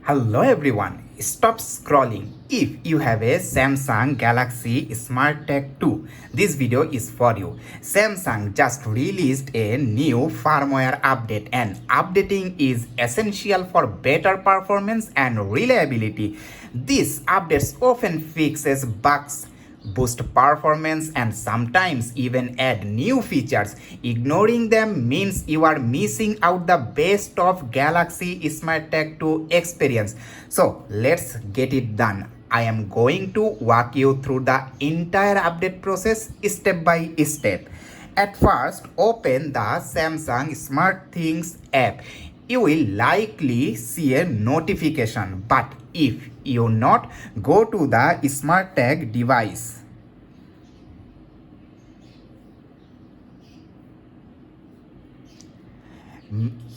Hello everyone, stop scrolling. If you have a Samsung Galaxy SmartTag 2, this video is for you. Samsung just released a new firmware update and updating is essential for better performance and reliability. These updates often fixes bugs, boost performance and sometimes even add new features. Ignoring them means you are missing out the best of Galaxy SmartTag 2 experience. So let's get it done. I am going to walk you through the entire update process step by step. At first, open the Samsung SmartThings app. You will likely see a notification, but if you not, go to the SmartTag device.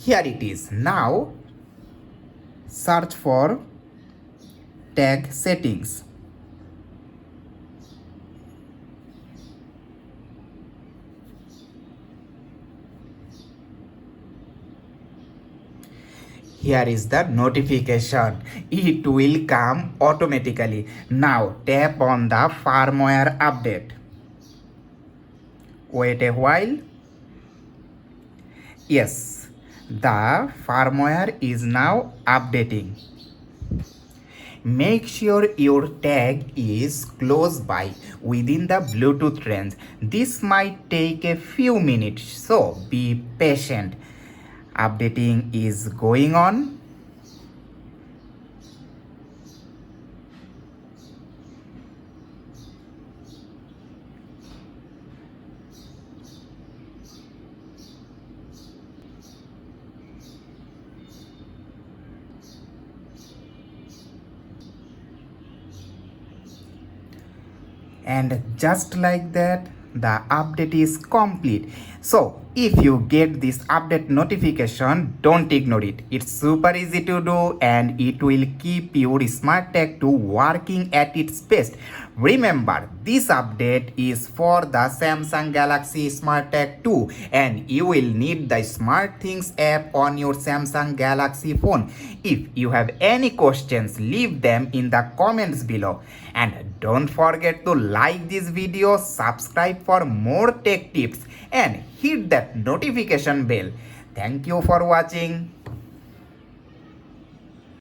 Here it is. Now search for tag settings. Here is the notification. It will come automatically. Now tap on the firmware update. Wait a while. Yes, the firmware is now updating. Make sure your tag is close by within the Bluetooth range. This might take a few minutes, so be patient. Updating is going on. And just like that, the update is complete. So if you get this update notification, don't ignore it. It's super easy to do and it will keep your SmartTag 2 working at its best. Remember, this update is for the Samsung Galaxy SmartTag 2 and you will need the SmartThings app on your Samsung Galaxy phone. If you have any questions, leave them in the comments below. And don't forget to like this video, subscribe for more tech tips and hit that notification bell. Thank you for watching.